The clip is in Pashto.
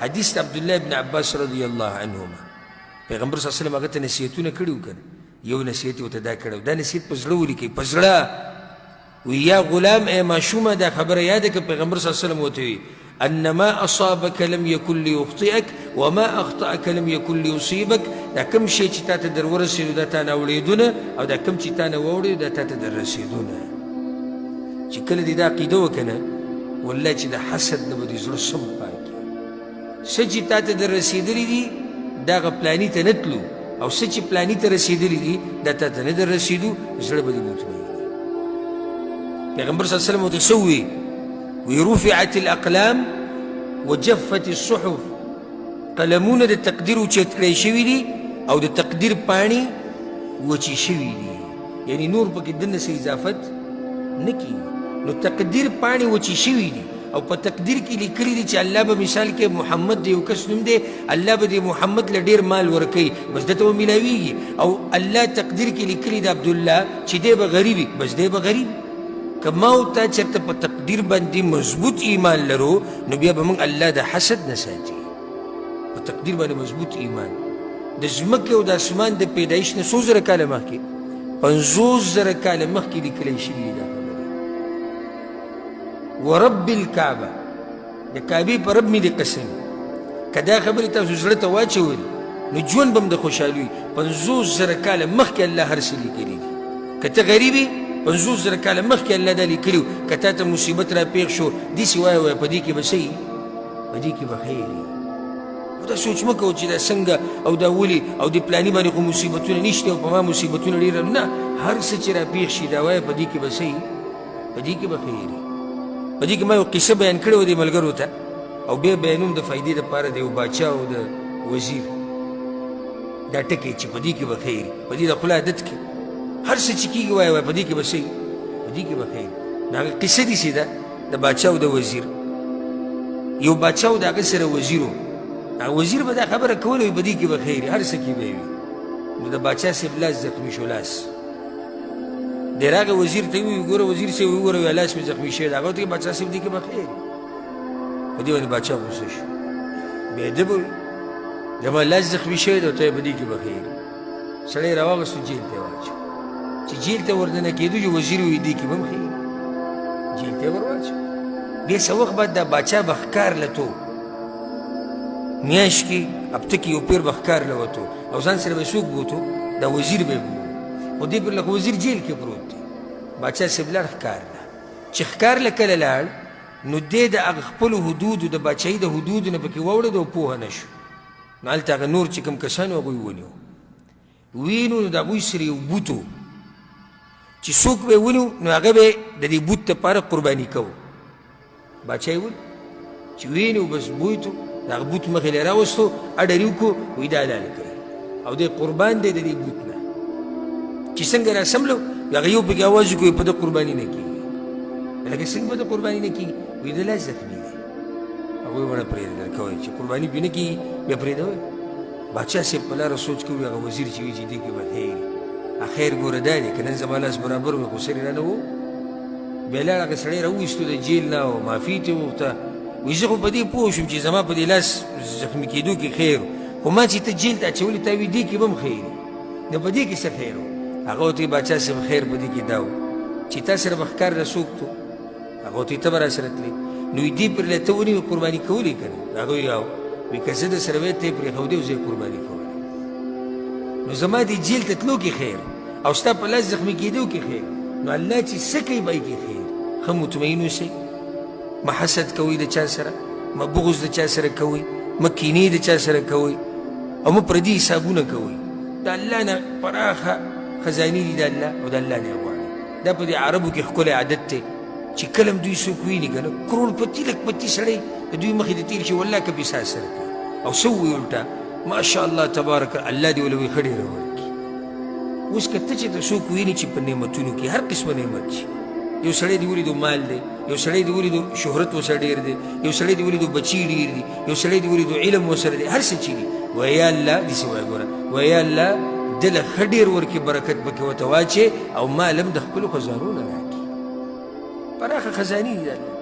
حدیث عبدالله ابن عباس رضی الله عنهما پیغمبر صلی الله علیه وسلم هغه ته نصیحتونه کړي وو کنه یو نصیحت یې ورته دا کړی دا نصیحت په زړه ولیکئ په زړه وی یا غلام ای ماشومه دا خبره یاده که پیغمبر صلی الله علیه وسلم ورته وی ان ما اصابك لم يكن ليخطئك وما اخطأك لم يكن ليصيبك دا کوم شی چې تا ته در ورسېدو دا تا نه اوړېدونه او دا کوم چې تا نه واوړېدو دا تا ته در رسېدونه چې کله دې دا عقیده وکنه والله چې د حسد نه به دې زړه سم پاکي څه چې تا ته در رسېدلي دي دا هغه پلاني ته نه تلو او څه چې پلاني ته رسېدلي دي دا تا ته نه در رسېدو زړه به دې مطمئن پیغمبر صلی الله علیه وسلم ورته څه وویل وی رفعت الاقلام وجفت الصحف قلمونه د تقدیر اوچت کړی شوي دي او د تقدیر پاڼې وچې شوي دي یعنی نور پکې دنه څه اضافت نه کېږي نو تقدیر پاڼې وچې شوي دي او په تقدیر کې لیکلي دي چې الله به مثال کې محمد دی یو کس نوم دی الله به د محمد له ډېر مال ورکوي بس ده ته به میلاویږي او الله تقدیر کې لیکلي د عبدالله چې دی به غریب وي بس دی به غریب که ما او تا چېرته په تقدیر باندې مضبوط ایمان لرو نو بیا به موږ الله د حسد نه ساتي په تقدیر باندې مضبوط ایمان د ځمکې او د اسمان د پیدایش نه څو زره کاله مخکې 50,000 کاله مخکې لیکلی شوي دا خبرې ورب الکعبه د کعبې په رب مې دې قسم که دا خبرې تاسو زړه ته واچولې نو ژوند به م د خوشحالي وي 50,000 کاله مخکې الله هر څه لیکلي دي که ته غریب یې 50,000 کاله مخکې الله دا لیکلي وو که تا ته مصیبت را پیښ شو داسې وایه وایه په دې کې به څه وي په دې کې به خیر وي او دا سوچ مه کوه چې دا څنګه او دا ولې او د پلاني باندې خو مصیبتونه نشته او په ما مصیبتونه ډېره نه هر څه چې را پیښ شي دا وایه په دې کې به څه وي په دې کې به خیر وي په دې کې ما یو قصه بیان کړې وه دې ملګرو ته او بیا بیانوم د فایدې دپاره د یو باچا او د وزیر دا ټکې چې په دې کې به خیر وي په دې د خوله عادت کې هر څه چې کېږي وایه په دې کې به څه وي په دې کې به خیر نو هغه قصه داسې ده د باچا او د وزیر یو باچا او د هغه سره وزیر و هغه وزیر به دا خبره کوله وي په دې کې به خیر وي هر څه کې به وي نو د باچا صاحب لاس زخمي شو لاس دی راغی وزیر ته ووایي ګوره وزیر صاحب وګوره وایي لاس مې زخمي شوی دی هغه ورته باچا صاحب دې کې به خیر وي په دې باندې باچا غوسه شو بېادبه وي زما لاس زخمي شوی دی ورته وایي په دې کې به خیر وي سړی یې راواغېستو جیل ته یې واچو چې جیل ته ورننه کېدو چې وزیر وي دې کې به هم خیر جیل ته یې ور واچو بیا څه وخت بعد دا باچا به ښکار لتو میاشت کې هفته کې یو پیر به ښکار له وتو او ځان سره به څوک بوتو دا وزیر به یې بوتو خو دې پر لکه وزیر جیل کې پروت دی باچا صاحب لاړ ښکار له چې ښکار له کله لاړ نو دی د هغه خپلو حدودو د باچایي د حدودو نه پکې واوړېد او پوهه نه شو نو هلته هغه نور چې کوم کسان وو هغوی ونیو وینو نو د هغوی سره یو بوت و چې څوک به یې ونیو نو هغه به د دې بوت دپاره قرباني کوو باچا یې ول چې وینو بس بوتو د هغه بوت مخې له یې راوستو اډر یې وکړو وایي دا لاله کوي او دی قربان دی د دې بوت نه چې څنګه را سملو هغه یو پکې اواز وکړو په ده قرباني نه کېږي لکه څنګه به د قرباني نه کېږي وایي د لاس زخمي دی هغوی ونه پرېږدل کوئ چې قرباني پرې نه کېږي بیا پرېږدوئ باچا صاحب په لاره سوچ کوي هغه وزیر چې وي چې دې کې به خیر خیر ګوره دا دی که نن زما لاس برابر وي خو سر یې رانه و بیا لاړ هغه سړی راوویستو د جیل نه او معافي ترې وغوښته وایي زه خو په دې پوه شوم چې زما په دې لاس زخمي کېدو کې خیر خو ما چې ته جیل ته اچولي تا وي دې کې به هم خیر نو په دې کې څه خیر و هغه ورته وایي باچا صاحب خیر په دې کې دا و چې تا سره به ښکار رسوک تو هغه ورته وایي ته به را سره تلې نو وایي دې پرې ته ونیوې قرباني کولې که نه هغه وایي او وایي که زه د سره وی ته یې پرېښودې او زه یې قرباني کوم نو زما دې جیل ته تلو کې خیر او ستا په لاس زخمي کېدو کې خیر نو الله چې څه کوي به یې کې خیر ښه مطمئن اوسئ مه حسد کوئ د چا سره مه بغض د چا سره کوئ مه کینې د چا سره کوئ او مه پردي حسابونه کوئ د الله نه پراخه خزانې دي د الله او د الله نه یې غواړئ دا په دې عربو کې ښکلی عادت دی چې کله هم دوی څوک ویني که نه کروړپتي لکپتي سړی د دوی مخې ته تېر شي والله که بېساز سره کوي او څه ووایي الټا ماشاءالله تبارک الله دې ولوي ښه ډېره ورکړي اوس که ته چې ته څوک ویني چې په نعمتونو کې هر قسمه نعمت شي یو سړی دې ولیدو مال دی یو سړی دې ولیدو شهرت ورسره ډېر دی یو سړی دې ولیدو بچي ډېر دي یو سړی دې ولیدو علم ورسره دی هر څه چې دي وایه یا الله داسې وایه ګوره وایه یا الله ده له ښه ډېر ورکړي برکت پکې ورته واچې او مال هم د خپلو خزانو نه راکړي پراخه خزانې دي د الله